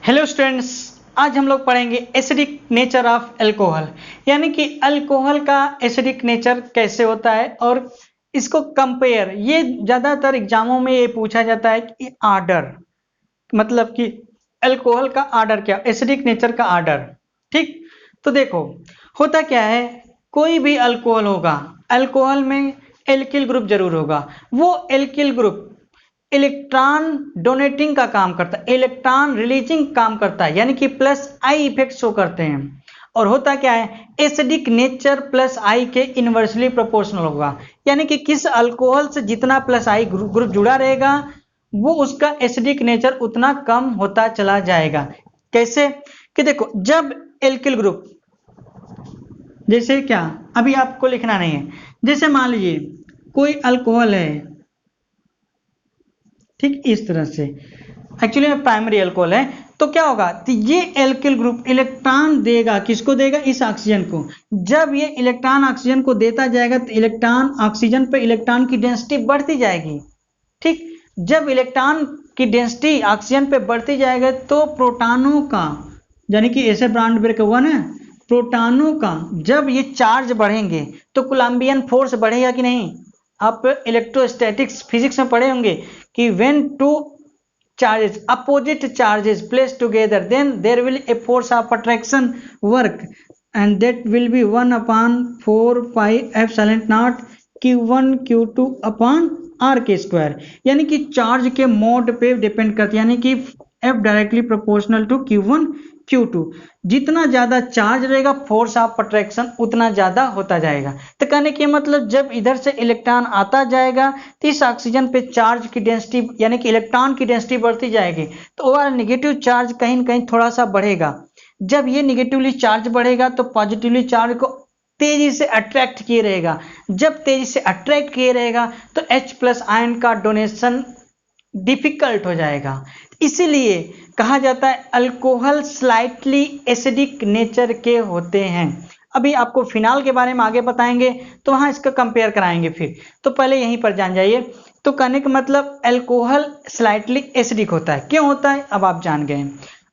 Hello students, आज हम लोग पढ़ेंगे एसिडिक नेचर ऑफ अल्कोहल, यानी कि अल्कोहल का एसिडिक नेचर कैसे होता है और इसको कंपेयर। ये ज़्यादातर एग्जामों में ये पूछा जाता है कि आर्डर, मतलब कि अल्कोहल का आर्डर क्या, एसिडिक नेचर का आर्डर। ठीक, तो देखो होता क्या है, कोई भी अल्कोहल होगा, अल्कोहल में एल्किल ग्रुप जरूर होगा। वो एल्किल ग्रुप इलेक्ट्रॉन डोनेटिंग का काम करता है, इलेक्ट्रॉन रिलीजिंग काम करता है, यानी कि प्लस आई इफेक्ट शो करते हैं। और होता क्या है, एसिडिक नेचर प्लस आई के इनवर्सली प्रोपोर्शनल होगा, यानी कि किस अल्कोहल से जितना प्लस आई ग्रुप जुड़ा रहेगा वो उसका एसिडिक नेचर उतना कम होता चला जाएगा। कैसे कि देखो, जब एल्किल ग्रुप, जैसे क्या अभी आपको लिखना नहीं है, जैसे मान लीजिए कोई अल्कोहल है, ठीक इस तरह से, एक्चुअली में प्राइमरी अल्कोहल है, तो क्या होगा, तो ये एल्किल ग्रुप इलेक्ट्रॉन देगा, किसको देगा, इस ऑक्सीजन को। जब ये इलेक्ट्रॉन ऑक्सीजन को देता जाएगा तो इलेक्ट्रॉन ऑक्सीजन पे इलेक्ट्रॉन की डेंसिटी बढ़ती जाएगी। ठीक, जब इलेक्ट्रॉन की डेंसिटी ऑक्सीजन पे बढ़ती जाएगा तो प्रोटॉनों का, यानी कि ऐसे ब्रांड ब्रेक हुआ ना, प्रोटॉनों का जब ये चार्ज बढ़ेंगे तो कोलंबियन फोर्स बढ़ेगा कि नहीं। आप इलेक्ट्रोस्टैटिक्स फिजिक्स में पढ़े होंगे कि when two charges, opposite charges placed together, then there will a force of attraction work, and that will be 1 upon 4 pi epsilon naught q1 q2 upon r के square, यानी कि चार्ज के mode पे depend करती है, यानी कि f directly proportional to q1 q2। जितना ज्यादा चार्ज रहेगा फोर्स ऑफ अट्रैक्शन उतना ज्यादा होता जाएगा। तो कहने के मतलब जब इधर से इलेक्ट्रॉन आता जाएगा तो इस ऑक्सीजन पे चार्ज की डेंसिटी, यानी कि इलेक्ट्रॉन की डेंसिटी बढ़ती जाएगी, तो ओवरऑल नेगेटिव चार्ज कहीं न कहीं थोड़ा सा बढ़ेगा। जब ये नेगेटिवली चार्ज बढ़ेगा तो पॉजिटिवली चार्ज को तेजी से अट्रैक्ट किए रहेगा। जब तेजी से अट्रैक्ट किए रहेगा तो H प्लस आयन का डोनेशन डिफिकल्ट हो जाएगा। इसीलिए कहा जाता है अल्कोहल स्लाइटली एसिडिक नेचर के होते हैं। अभी आपको फिनाल के बारे में आगे बताएंगे तो वहां इसका कंपेयर कराएंगे फिर, तो पहले यहीं पर जान जाइए। तो कहने का मतलब अल्कोहल स्लाइटली एसिडिक होता है, क्यों होता है अब आप जान गए।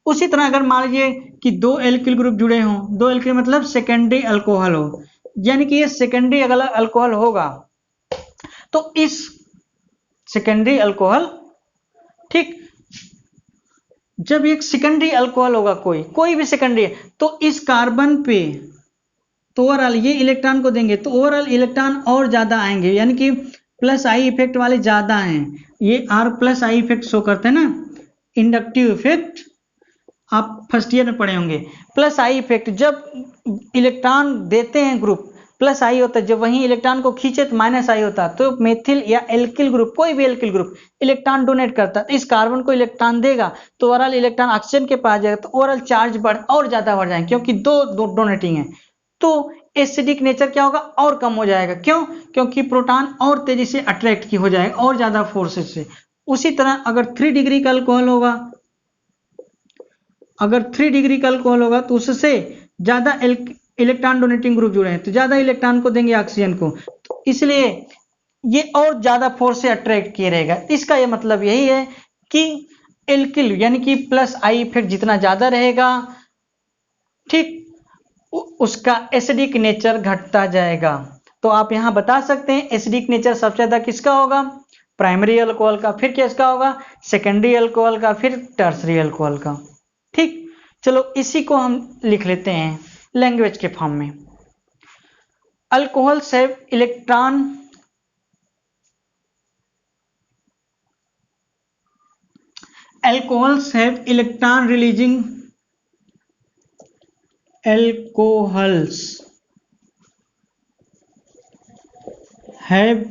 उसी तरह अगर मान लीजिए कि दो एल्किल ग्रुप जुड़े हों, दो एल्किल मतलब सेकेंडरी अल्कोहल हो, यानी कि ये सेकेंडरी अगर अल्कोहल होगा तो इस सेकेंडरी अल्कोहल, ठीक, जब एक सेकेंडरी अल्कोहल होगा, कोई भी सेकेंडरी है, तो इस कार्बन पे तो ओवरऑल ये इलेक्ट्रॉन को देंगे तो ओवरऑल इलेक्ट्रॉन और ज्यादा आएंगे, यानी कि प्लस आई इफेक्ट वाले ज्यादा हैं। ये R plus I effect show करते हैं ना, इंडक्टिव इफेक्ट आप फर्स्ट ईयर में पढ़े होंगे। प्लस आई इफेक्ट, जब इलेक्ट्रॉन देते हैं ग्रुप प्लस आई होता है, जब वहीं इलेक्ट्रॉन को खींचे तो माइनस आई होता है। तो मेथिल या एल्किल ग्रुप, कोई भी एल्किल ग्रुप इलेक्ट्रॉन डोनेट करता है, तो इस कार्बन को इलेक्ट्रॉन देगा तो ओवरऑल इलेक्ट्रॉन ऑक्सीजन के पास जाएगा तो ओवरऑल चार्ज और ज्यादा बढ़ जाएंगे, क्योंकि दो डोनेटिंग है। तो एसिडिक नेचर क्या होगा, और कम हो जाएगा। क्यों? क्योंकि प्रोटॉन और तेजी से अट्रैक्ट की हो जाएगा और ज्यादा फोर्सेस से। उसी तरह अगर 3 डिग्री का अल्कोहल होगा, अगर 3 डिग्री का अल्कोहल होगा तो उससे ज्यादा इलेक्ट्रॉन डोनेटिंग ग्रुप जुड़े हैं तो ज्यादा इलेक्ट्रॉन को देंगे ऑक्सीजन को, तो इसलिए ये और ज्यादा फोर्स से अट्रैक्ट किए रहेगा। इसका ये मतलब यही है कि एल्किल यानी कि प्लस आई इफेक्ट जितना ज्यादा रहेगा, ठीक, उसका एसिडिक नेचर घटता जाएगा। तो आप यहां बता सकते हैं एसिडिक नेचर सबसे ज्यादा किसका होगा, प्राइमरी अल्कोहल का, फिर किसका होगा, सेकेंडरी अल्कोहल का, फिर टर्सरी अल्कोहल का। ठीक, चलो इसी को हम लिख लेते हैं लैंग्वेज के फॉर्म में। Alcohol have electron alcohols have electron releasing alcohols have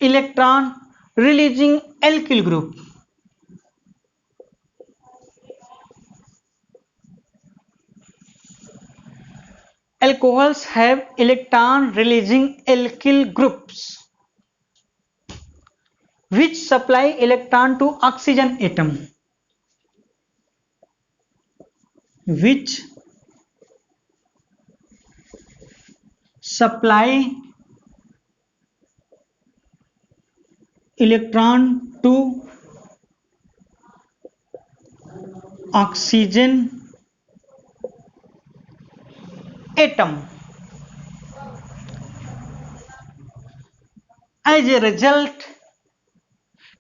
electron releasing alkyl group। Alcohols have electron releasing alkyl groups which supply electron to oxygen atom, which supply electron to oxygen atom. As a result,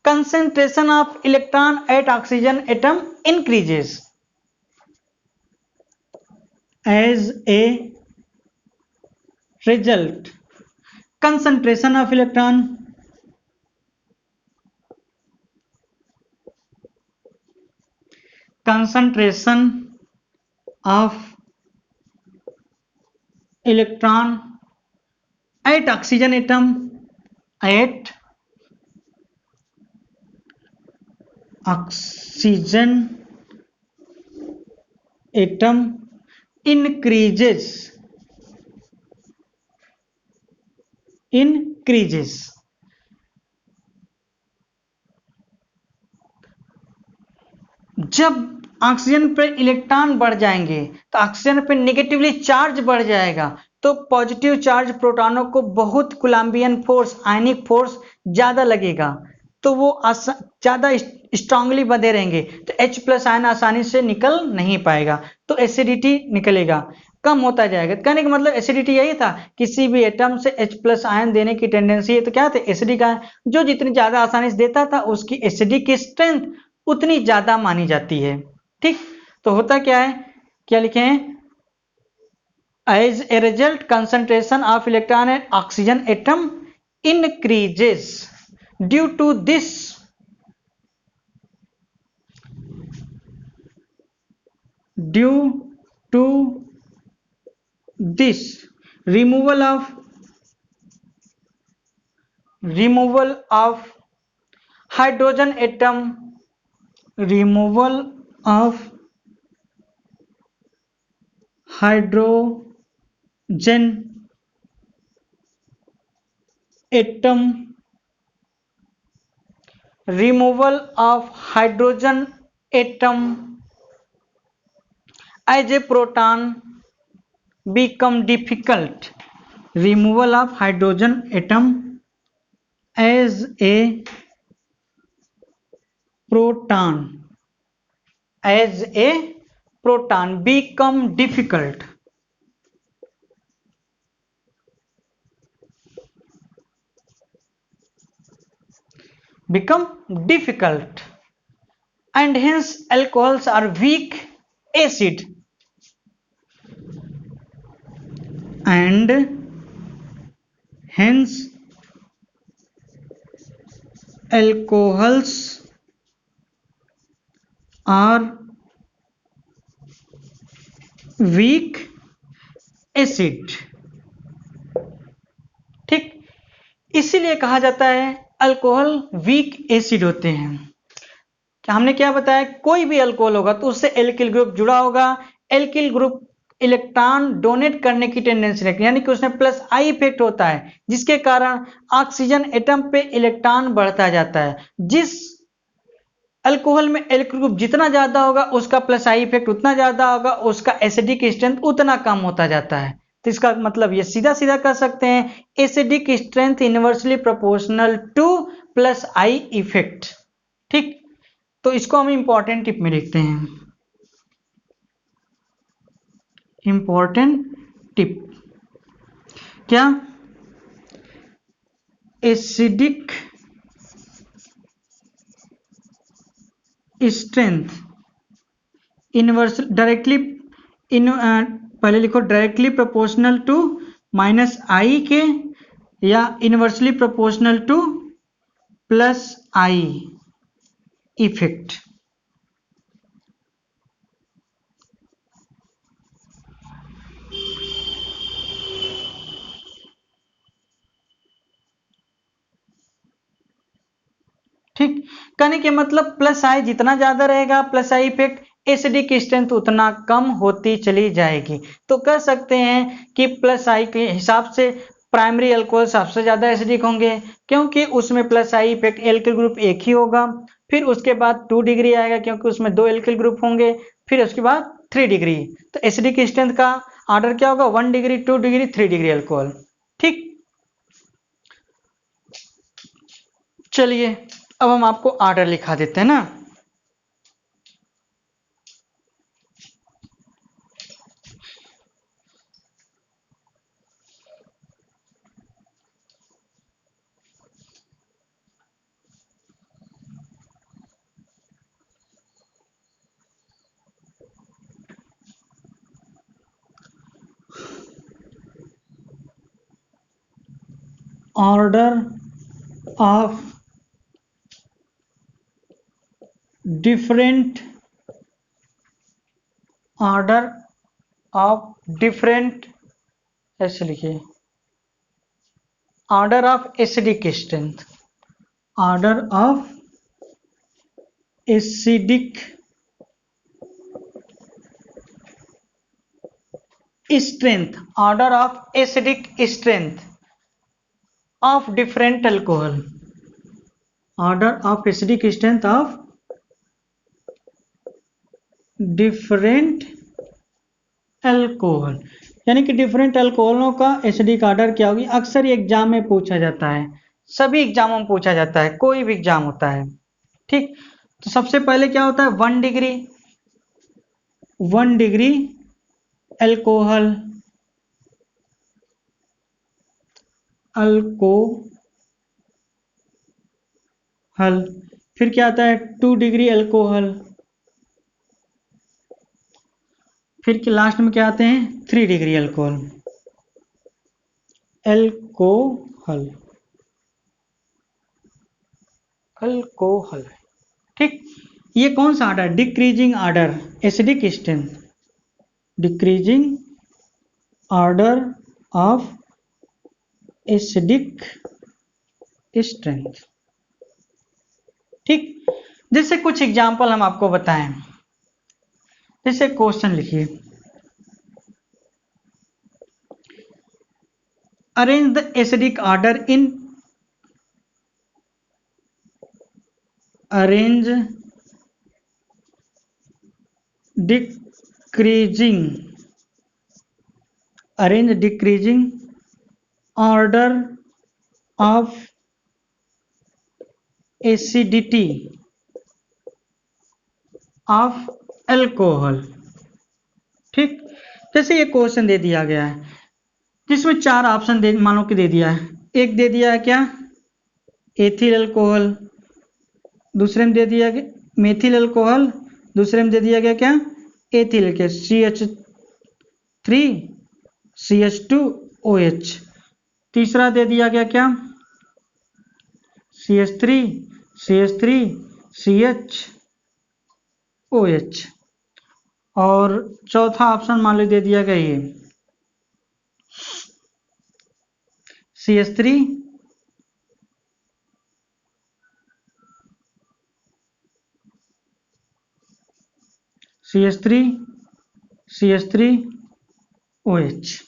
concentration of electron at oxygen atom increases. As a result, concentration of electron at oxygen atom increases. जब oxygen पर electron बढ़ जाएंगे तो oxygen पर negatively charge बढ़ जाएगा, तो positive charge प्रोटॉनों को बहुत कूलम्बियन फोर्स, आयनिक फोर्स ज्यादा लगेगा, तो वो ज्यादा स्ट्रांगली बंधे रहेंगे, तो H+ आयन आसानी से निकल नहीं पाएगा, तो एसिडिटी निकलेगा, कम होता जाएगा। कहने का मतलब एसिडिटी यही था, किसी भी एटम से H+ आयन देने की टेंडेंसी है, तो क्या था, एसिडिक आयन जो जितनी ज्यादा आसानी से देता था उसकी एसिडिक स्ट्रेंथ उतनी ज्यादा मानी जाती है। ठीक, तो होता क्या है, क्या लिखे हैं, as a result concentration of electron at oxygen atom increases. Due to this removal of hydrogen atom as a proton become difficult. Removal of hydrogen atom as a proton become difficult. And hence alcohols are weak acid. And hence alcohols are weak acid. ठीक, इसीलिए कहा जाता है alcohol weak acid होते हैं। क्या हमने क्या बताया, कोई भी अल्कोहल होगा तो उससे एल्किल ग्रुप जुड़ा होगा, एल्किल ग्रुप इलेक्ट्रॉन डोनेट करने की टेंडेंसी रखती है, यानी कि उसमें +I इफेक्ट होता है, जिसके कारण ऑक्सीजन एटम पे इलेक्ट्रॉन बढ़ता जाता है। जिस अल्कोहल में एल्किल ग्रुप जितना ज्यादा होगा उसका +I इफेक्ट उतना ज्यादा होगा, उसका एसिडिक स्ट्रेंथ उतना कम होता जाता है। तो इसका मतलब ये सीधा सीधा कर सकते हैं, acidic strength inversely proportional to +I effect. ठीक, तो इसको हम इंपॉर्टेंट टिप में लिखते हैं, इंपॉर्टेंट टिप क्या, एसिडिक स्ट्रेंथ इनवर्स डायरेक्टली पहले लिखो डायरेक्टली प्रोपोर्शनल टू -I के, या inversely proportional to +I effect. ठीक, कहने के मतलब +I जितना ज्यादा रहेगा +I इफेक्ट, एसिडिक स्ट्रेंथ उतना कम होती चली जाएगी। तो कह सकते हैं कि +I के हिसाब से प्राइमरी अल्कोहल सबसे ज्यादा एसिडिक होंगे, क्योंकि उसमें +I इफेक्ट एल्किल ग्रुप एक ही होगा, फिर उसके बाद 2 डिग्री आएगा क्योंकि उसमें 2 एल्किल ग्रुप होंगे, फिर उसके बाद 3 डिग्री। तो एसिडिक स्ट्रेंथ का ऑर्डर क्या होगा, 1 डिग्री, 2 डिग्री, 3 डिग्री अल्कोहल। ठीक, चलिए अब हम आपको ऑर्डर लिखा देते हैं ना। Order of different, order of different, ऐसे लिखिए, order of acidic strength, order of acidic strength, order of acidic strength of different alcohol, order of acidic strength of different alcohol, यानी कि डिफरेंट अल्कोहलों का एसिडिक ऑर्डर क्या होगी। अक्सर ये exam में पूछा जाता है, सभी एग्जामों में पूछा जाता है, कोई भी एग्जाम होता है। ठीक, तो सबसे पहले क्या होता है, 1 डिग्री, 1 डिग्री अल्कोहल, अल्कोहल, फिर क्या आता है 2 डिग्री अल्कोहल, फिर लास्ट में क्या आते हैं 3 डिग्री अल्कोहल, अल्कोहल, अल्कोहल। ठीक, ये कौन सा order, decreasing order, acidic strength, decreasing order of acidic strength. ठीक, जैसे कुछ एग्जाम्पल हम आपको बताएं, जैसे क्वेश्चन लिखिए, arrange the acidic order in, arrange decreasing, arrange decreasing order of acidity of alcohol. ठीक, जैसे ये क्वेश्चन दे दिया गया है जिसमें 4 ऑप्शन दे, मानो कि दे दिया है, एक दे दिया है क्या एथिल अल्कोहल, दूसरे में दे दिया गया मेथिल अल्कोहल, दूसरे में दे दिया गया क्या एथिल के CH3 CH2OH, तीसरा दे दिया गया क्या CH3 CH3 CHOH, और चौथा ऑप्शन मान लो दे दिया गया ये CH3 CH3OH।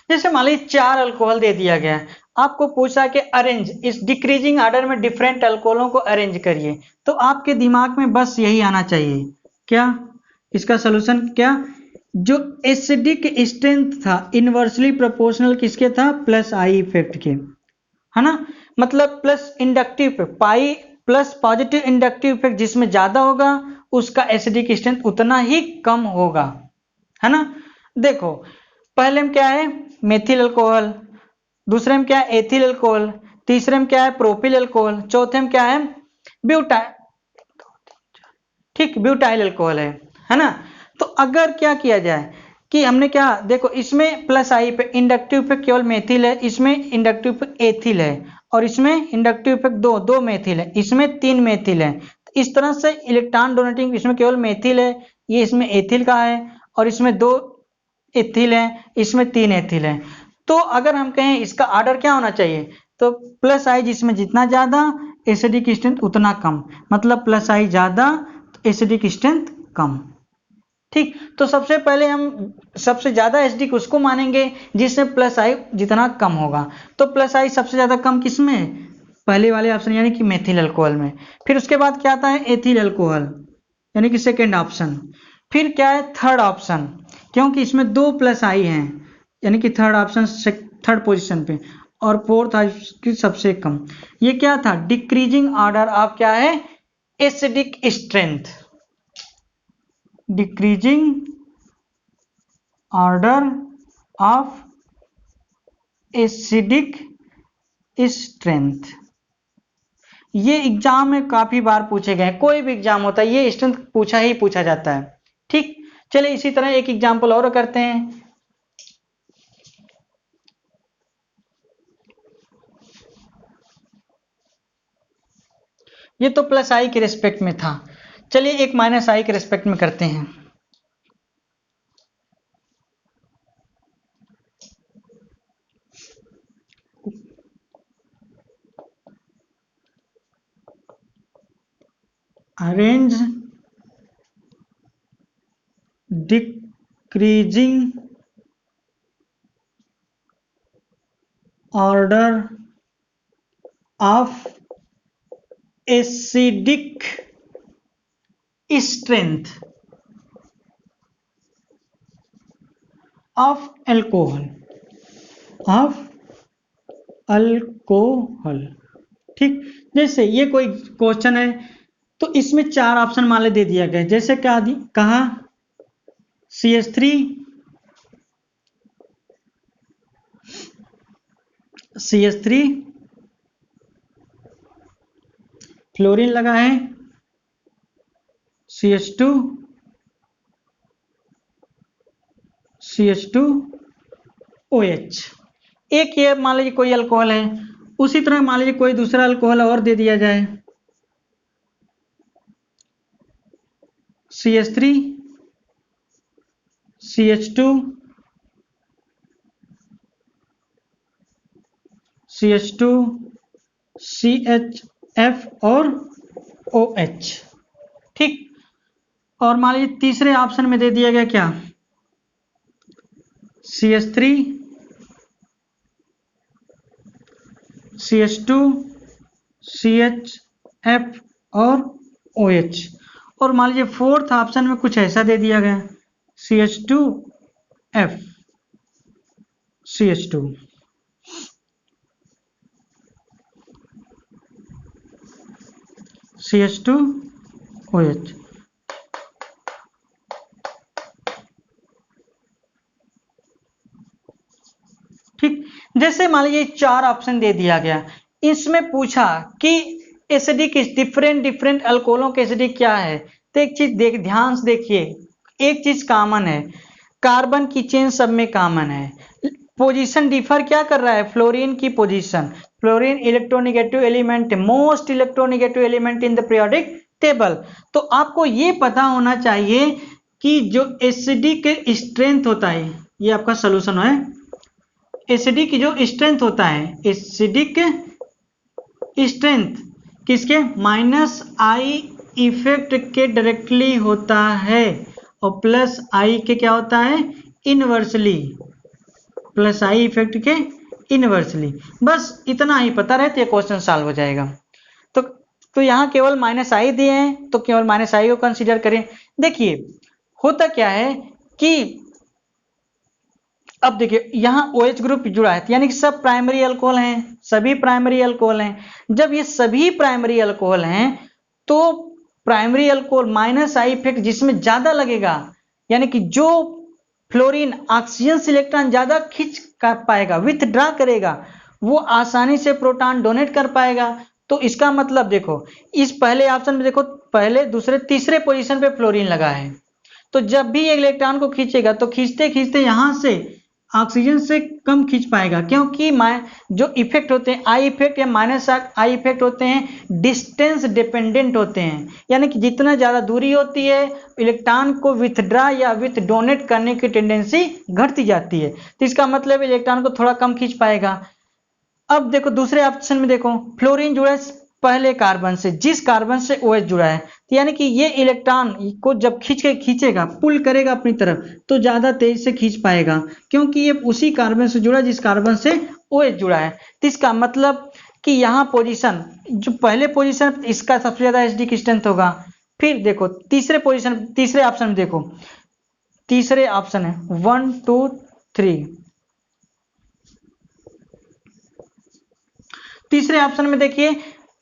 जैसे मान लीजिए 4 अल्कोहल दे दिया गया है, आपको पूछा कि अरेंज, इस डिक्रीजिंग ऑर्डर में डिफरेंट अल्कोहलों को अरेंज करिए, तो आपके दिमाग में बस यही आना चाहिए, क्या इसका सलूशन, क्या जो एसिडिक स्ट्रेंथ था इनवर्सली प्रोपोर्शनल किसके था, प्लस आई इफेक्ट के, है ना, मतलब plus inductive effect, pi plus positive inductive effect जिसमें ज्यादा होगा उसका एसिडिक स्ट्रेंथ उतना ही कम होगा, है ना। देखो पहले में क्या है मेथिल अल्कोहल, दूसरे में क्या है एथिल अल्कोहल, तीसरे में क्या है प्रोपिल अल्कोहल, चौथे में क्या है ब्यूटाइल, ठीक ब्यूटाइल अल्कोहल है ना। तो अगर क्या किया जाए कि हमने क्या देखो इसमें प्लस आई पे इंडक्टिव इफेक्ट केवल मेथिल है, इसमें इंडक्टिव इफेक्ट एथिल है, और इसमें इंडक्टिव इफेक्ट दो मेथिल है, इसमें 3 मेथिल है। तो इस तरह से इलेक्ट्रॉन डोनेटिंग इसमें केवल मेथिल है, ये इसमें एथिल का है, और इसमें 2 एथिल है, इसमें 3 एथिल है। तो अगर हम कहें इसका ऑर्डर क्या होना चाहिए, तो प्लस आई जिसमें जितना ज्यादा एसिडिक स्ट्रेंथ उतना कम, मतलब प्लस आई ज्यादा एसिडिक स्ट्रेंथ कम। ठीक, तो सबसे पहले हम सबसे ज्यादा एसिडिक उसको मानेंगे जिसमें प्लस आई जितना कम होगा, तो प्लस आई सबसे ज्यादा कम किसमें, पहले वाले ऑप्शन यानी कि मेथिल अल्कोहल में। फिर उसके बाद क्या आता है एथिल अल्कोहल यानी कि सेकेंड ऑप्शन। फिर क्या है थर्ड ऑप्शन, क्योंकि इसमें 2 प्लस आई हैं यानी कि थर्ड थर्ड पोजीशन पे, और फोर्थ की सबसे कम। ये क्या था, डिक्रीजिंग ऑर्डर ऑफ क्या है, acidic strength, decreasing order of acidic strength. ये एग्जाम में काफी बार पूछे गए, कोई भी एग्जाम होता है ये स्ट्रेंथ पूछा ही पूछा जाता है। ठीक, चलिए इसी तरह एक एग्जाम्पल और करते हैं। ये तो प्लस आई के रिस्पेक्ट में था, चलिए एक माइनस आई के रिस्पेक्ट में करते हैं। Arrange decreasing order of acidic strength of alcohol, of alcohol. ठीक, जैसे ये कोई क्वेश्चन है तो इसमें 4 ऑप्शन मान ले दे दिया गया, जैसे क्या कहा, CH3, CH3 फ्लोरीन लगा है, CH2, CH2 OH। एक ये मान लीजिए कोई अल्कोहल है, उसी तरह मान लीजिए कोई दूसरा अल्कोहल और दे दिया जाए, CH3, CH2, CH2, CHF और OH। ठीक, और मान लीजिए तीसरे ऑप्शन में दे दिया गया क्या, CH3, CH2, CHF और OH। और मान लीजिए फोर्थ ऑप्शन में कुछ ऐसा दे दिया गया, CH2F, CH2। CH2OH। ठीक, जैसे मान लीजिए 4 ऑप्शन दे दिया गया, इसमें पूछा कि एसिडिक डिफरेंट अल्कोहलों के एसिडिक क्या है, तो एक चीज ध्यान से देखिए, एक चीज कॉमन है, कार्बन की चेन सब में कॉमन है, पोजीशन डिफर क्या कर रहा है, फ्लोरीन की position, fluorine electronegative element, most electronegative element in the periodic table. तो आपको ये पता होना चाहिए कि जो एसिडिक स्ट्रेंथ होता है, ये आपका सोल्यूशन है, एसिडिक जो स्ट्रेंथ होता है, एसिडिक स्ट्रेंथ किसके, माइनस आई इफेक्ट के डायरेक्टली होता है, और प्लस आई के क्या होता है, इनवर्सली, प्लस आई इफेक्ट के इनवर्सली। बस इतना ही पता रहे तो ये क्वेश्चन सॉल्व हो जाएगा। तो यहाँ केवल माइनस आई दिए हैं, तो केवल माइनस आई को कंसीडर करें। देखिए होता क्या है कि अब देखिए यहाँ OH ग्रुप जुड़ा है, यानी कि सब प्राइमरी अल्कोहल हैं, सभी प्राइमरी अल्कोहल हैं। जब ये सभी प्राइमरी अल्कोहल हैं तो primary alcohol minus I effect जिसमें ज्यादा लगेगा, यानी कि जो फ्लोरीन ऑक्सीजन से इलेक्ट्रॉन ज्यादा खींच कर पाएगा, विथड्रॉ करेगा, वो आसानी से प्रोटॉन डोनेट कर पाएगा। तो इसका मतलब देखो, इस पहले ऑप्शन में देखो, पहले दूसरे तीसरे पोजीशन पे फ्लोरीन लगा है, तो जब भी इलेक्ट्रॉन को खींचेगा तो खींचते खींचते यहां से ऑक्सीजन से कम खींच पाएगा, क्योंकि जो इफेक्ट होते हैं आई इफेक्ट या माइनस आई इफेक्ट होते हैं डिस्टेंस डिपेंडेंट होते हैं, यानी कि जितना ज़्यादा दूरी होती है इलेक्ट्रॉन को विथड्रॉ या विथ डोनेट करने की टेंडेंसी घटती जाती है, तो इसका मतलब इलेक्ट्रॉन को थोड़ा कम खींच पाएगा। अब देखो दूसरे ऑप्शन में देखो, फ्लोरीन जुड़ा है पहले कार्बन से, जिस कार्बन से OH जुड़ा है, तो यानी कि ये इलेक्ट्रॉन को जब खींचेगा, पुल करेगा अपनी तरफ, तो ज्यादा तेज से खींच पाएगा, क्योंकि ये उसी कार्बन से जुड़ा जिस कार्बन से OH जुड़ा है। तो इसका मतलब कि यहाँ पोजीशन, जो पहले पोजीशन इसका सबसे ज्यादा एसिडिक स्ट्रेंथ होगा। फिर देखो तीसरे ऑप्शन में देखो, तीसरे ऑप्शन है 1 2 3, तीसरे ऑप्शन में देखिए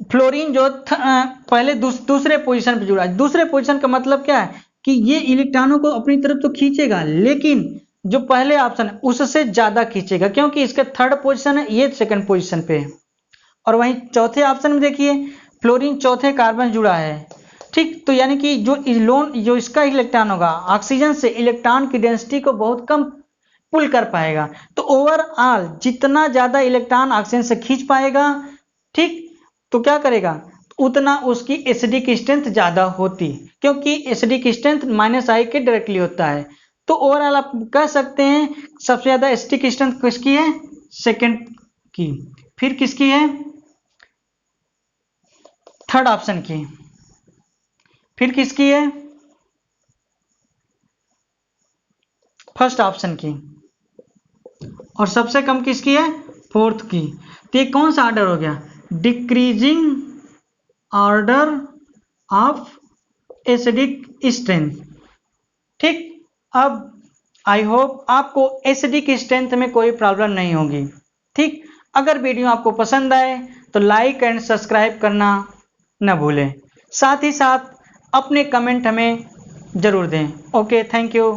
फ्लोरीन जो पहले दूसरे पोजीशन पे जुड़ा है। दूसरे पोजीशन का मतलब क्या है कि ये इलेक्ट्रॉनों को अपनी तरफ तो खींचेगा, लेकिन जो पहले ऑप्शन है उससे ज्यादा खींचेगा, क्योंकि इसका थर्ड पोजीशन है, ये सेकंड पोजीशन पे है। और वहीं चौथे ऑप्शन में देखिए फ्लोरीन चौथे कार्बन जुड़ा है, ठीक। तो यानी कि जो इसका इलेक्ट्रॉन होगा ऑक्सीजन से इलेक्ट्रॉन की डेंसिटी को बहुत कम पुल कर पाएगा। तो ओवरऑल जितना ज्यादा इलेक्ट्रॉन ऑक्सीजन से खींच पाएगा, ठीक, तो क्या करेगा, उतना उसकी एसिडिक स्ट्रेंथ ज्यादा होती, क्योंकि एसिडिक स्ट्रेंथ -I के डायरेक्टली होता है। तो ओवरऑल आप कह सकते हैं सबसे ज्यादा एसिडिक स्ट्रेंथ किसकी है, सेकंड की। फिर किसकी है, थर्ड ऑप्शन की। फिर किसकी है, फर्स्ट ऑप्शन की। और सबसे कम किसकी है, फोर्थ की। तो ये कौन सा ऑर्डर हो गया, decreasing order of acidic strength, ठीक। अब आई होप आपको एसिडिक स्ट्रेंथ में कोई प्रॉब्लम नहीं होगी, ठीक। अगर वीडियो आपको पसंद आए तो लाइक एंड सब्सक्राइब करना न भूलें, साथ ही साथ अपने कमेंट हमें जरूर दें। Okay, thank you.